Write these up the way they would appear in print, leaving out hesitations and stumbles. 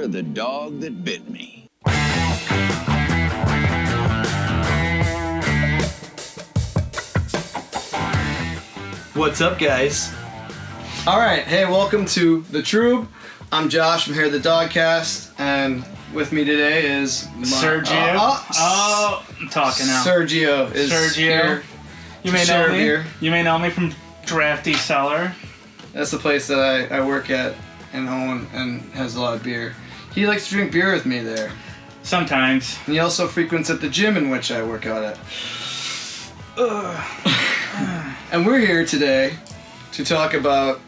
of the dog that bit me. What's up, guys? All right, hey, welcome to the Trub. I'm Josh. I'm here at the Dogcast, and with me today is Sergio. I'm talking now. Sergio is here. You may know me. Beer. You may know me from Drafty Cellar. That's the place that I work at and own and has a lot of beer. He likes to drink beer with me there. Sometimes. And he also frequents at the gym in which I work out at. And we're here today to talk about,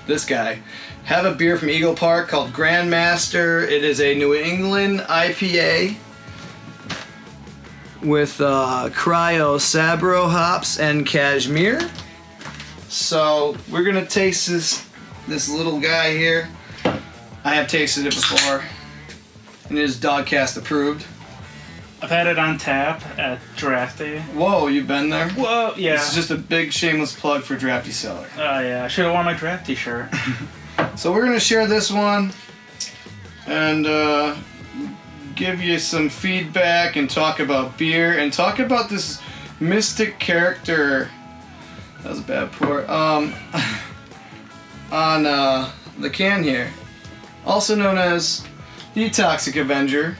this guy. Have a beer from Eagle Park called Grandmaster. It is a New England IPA with cryo Sabro hops and cashmere. So we're gonna taste this little guy here. I have tasted it before, and it is Dogcast approved. I've had it on tap at Drafty. Whoa, you've been there? Whoa, yeah. This is just a big shameless plug for Drafty Cellar. Oh yeah, I should have worn my Drafty shirt. So we're gonna share this one and give you some feedback and talk about beer and talk about this mystic character. That was a bad pour. On the can here, also known as the Toxic Avenger,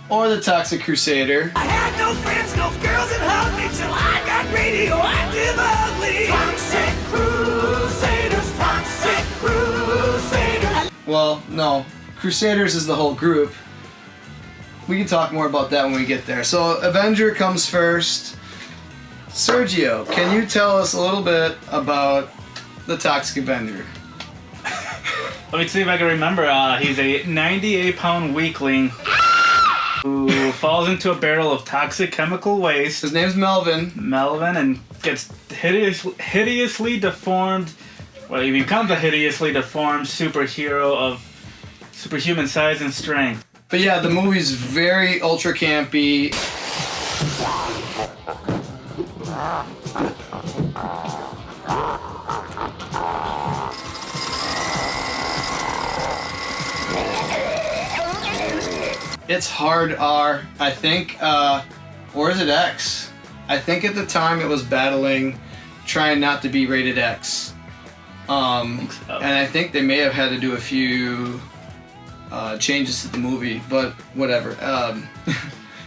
or the Toxic Crusader. I had no friends, no girls that hugged me till I got radioactive ugly. Toxic Crusaders. Well, no, Crusaders is the whole group. We can talk more about that when we get there. So Avenger comes first. Sergio, can you tell us a little bit about the Toxic Avenger? Let me see if I can remember. He's a 98-pound weakling who falls into a barrel of toxic chemical waste. His name's Melvin. And gets hideously deformed. Well, he becomes a hideously deformed superhero of superhuman size and strength. But yeah, the movie's very ultra campy. It's hard R, I think, or is it X? I think at the time it was battling, trying not to be rated X. And I think they may have had to do a few changes to the movie, but whatever.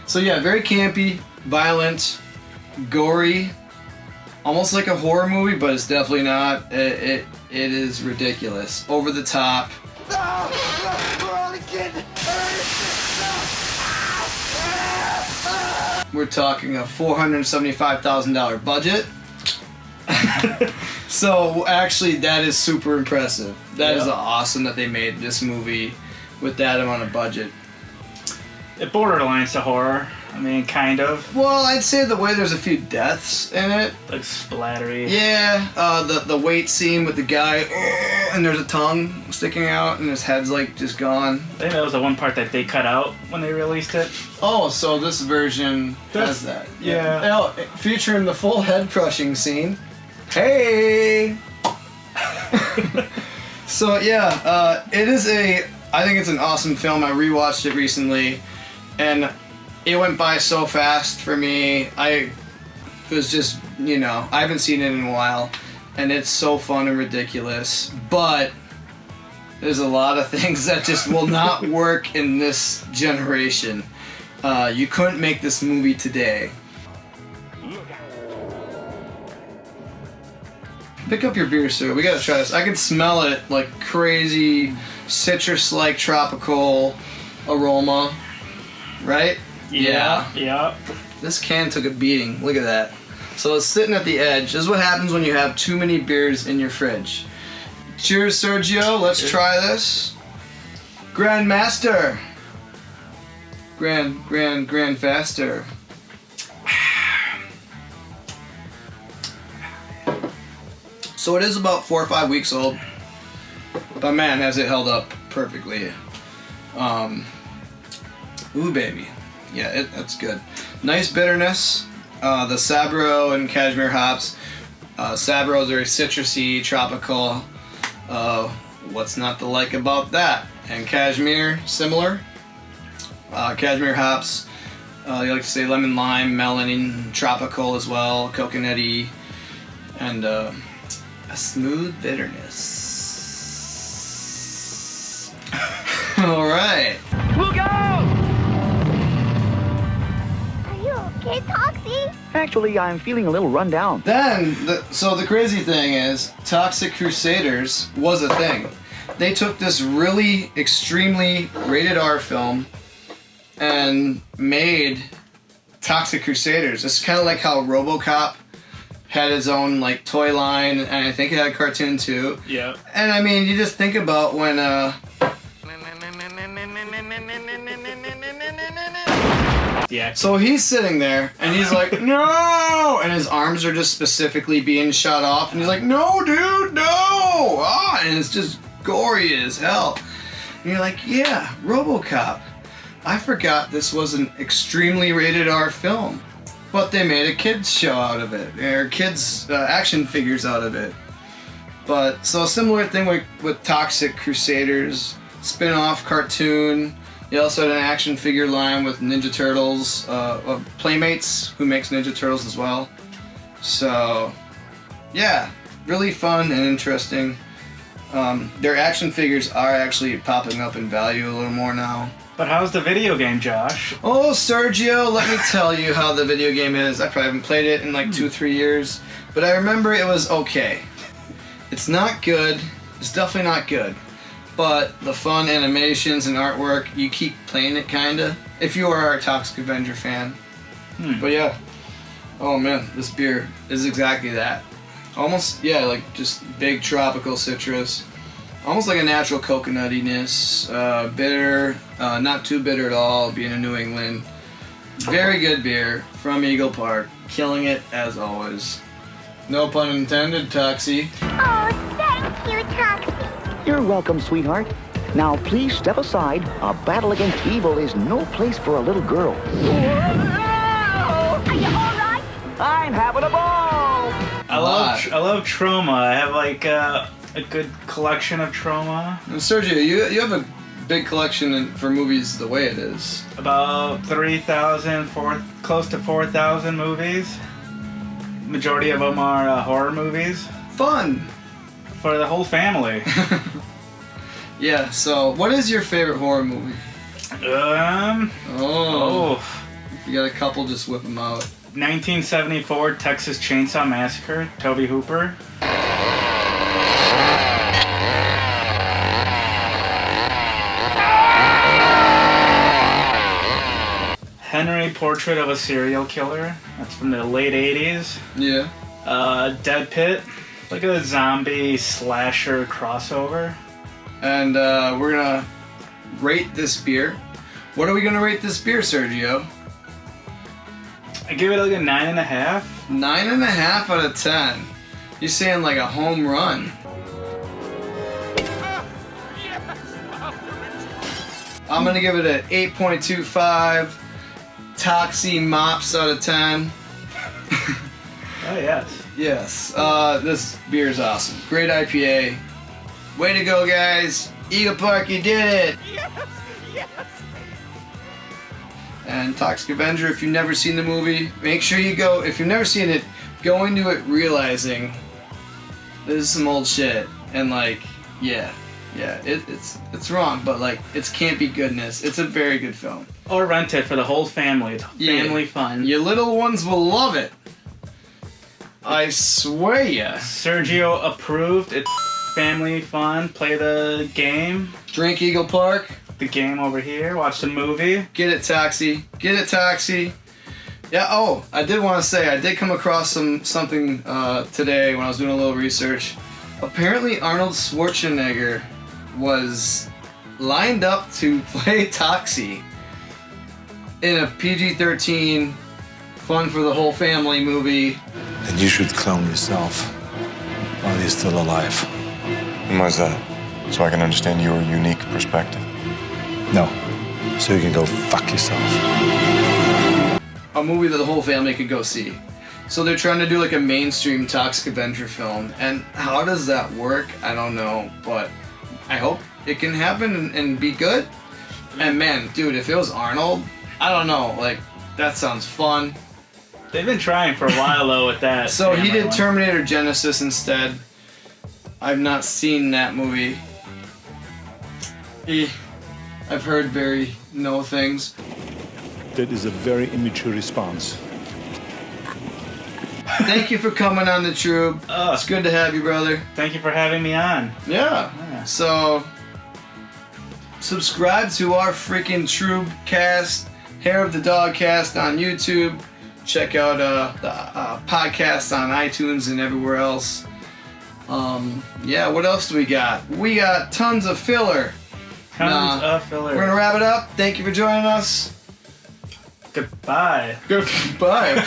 So yeah, very campy, violent, gory, almost like a horror movie, but it's definitely not. It is ridiculous, over the top. We're talking a $475,000 budget. So actually, that is super impressive. That is awesome that they made this movie with that amount of budget. It borderlines to horror. I mean, kind of. Well, I'd say the way there's a few deaths in it. Like splattery. Yeah, the weight scene with the guy, and there's a tongue sticking out, and his head's like just gone. I think that was the one part that they cut out when they released it. Oh, so this version has that. Yeah. Oh, featuring the full head crushing scene. Hey! So yeah, it is I think it's an awesome film. I rewatched it recently, and it went by so fast for me. I was just, I haven't seen it in a while, and it's so fun and ridiculous, but there's a lot of things that just will not work in this generation. You couldn't make this movie today. Pick up your beer, sir. We gotta try this. I can smell it like crazy citrus-like tropical aroma, right? Yeah. This can took a beating. Look at that. So it's sitting at the edge. This is what happens when you have too many beers in your fridge. Cheers, Sergio. Let's try this. Grandmaster. Grand faster. So it is about 4 or 5 weeks old. But man, has it held up perfectly. Ooh, baby. Yeah, that's good. Nice bitterness. The Sabro and cashmere hops Sabro is very citrusy, tropical. What's not to like about that? And Cashmere, similar. Cashmere hops, you like to say lemon, lime, melon, tropical as well, coconutty, and a smooth bitterness. All right. Look out! Are you okay, Toxie? Actually, I'm feeling a little run down. Then, so the crazy thing is, Toxic Crusaders was a thing. They took this really extremely rated R film and made Toxic Crusaders. It's kind of like how RoboCop had his own like toy line, and I think it had a cartoon too. Yeah. And I mean, you just think about when Yeah. so he's sitting there and he's like, no, and his arms are just specifically being shot off, and he's like, no, dude, no, and it's just gory as hell. And you're like, yeah, RoboCop. I forgot this was an extremely rated R film, but they made a kids show out of it, or kids action figures out of it. But so a similar thing with Toxic Crusaders, spin-off cartoon. They also had an action figure line with Ninja Turtles, of Playmates, who makes Ninja Turtles as well. So, yeah, really fun and interesting. Their action figures are actually popping up in value a little more now. But how's the video game, Josh? Oh, Sergio, let me tell you how the video game is. I probably haven't played it in like 2-3 years, but I remember it was okay. It's not good. It's definitely not good. But the fun animations and artwork, you keep playing it kinda, if you are a Toxic Avenger fan. But yeah, oh man, this beer is exactly that. Almost, yeah, like just big tropical citrus. Almost like a natural coconuttiness, bitter, not too bitter at all, being in New England. Very good beer from Eagle Park, killing it as always. No pun intended, Toxie. Oh, thank you, Toxie. You're welcome, sweetheart. Now, please step aside. A battle against evil is no place for a little girl. Are you all right? I'm having a ball! I love Troma. I have like a good collection of Troma. And Sergio, you have a big collection for movies the way it is. About 3,000, close to 4,000 movies. Majority of them are horror movies. Fun! For the whole family. Yeah, so what is your favorite horror movie? Oh. If you got a couple, just whip them out. 1974 Texas Chainsaw Massacre, Tobe Hooper. Henry, Portrait of a Serial Killer. That's from the late 80s. Yeah. Dead Pit. Like a zombie slasher crossover. And we're gonna rate this beer. What are we gonna rate this beer, Sergio? I give it like a 9.5. 9.5 out of 10. You're saying like a home run. I'm gonna give it an 8.25 Toxie Mops out of 10. Oh yes. Yes, this beer is awesome. Great IPA. Way to go, guys. Eagle Park, you did it. Yes! And Toxic Avenger, if you've never seen the movie, make sure you go. If you've never seen it, go into it realizing this is some old shit. And like, yeah, it's wrong, but like, it's campy goodness. It's a very good film. Or rent it for the whole family. It's family fun. Your little ones will love it. I swear ya. Sergio approved. It's family fun. Play the game. Drink Eagle Park. The game over here. Watch the movie. Get it, Toxie. Get it, Toxie. Yeah. Oh, I did want to say I did come across something today when I was doing a little research. Apparently, Arnold Schwarzenegger was lined up to play Toxie in a PG-13, fun for the whole family movie. Then you should clone yourself while you're still alive. And why's that? So I can understand your unique perspective. No, so you can go fuck yourself. A movie that the whole family could go see. So they're trying to do like a mainstream Toxic Avenger film, and how does that work? I don't know, but I hope it can happen and be good. And man, dude, if it was Arnold, I don't know, like that sounds fun. They've been trying for a while though with that. So he did one. Terminator Genesis instead. I've not seen that movie. I've heard very no things. That is a very immature response. Thank you for coming on the Trub. It's good to have you, brother. Thank you for having me on. Yeah. So, subscribe to our freaking Trubcast, Hair of the Dogcast on YouTube. Check out the podcast on iTunes and everywhere else. Yeah, what else do we got? We got tons of filler. Tons of filler. We're gonna wrap it up. Thank you for joining us. Goodbye. Goodbye.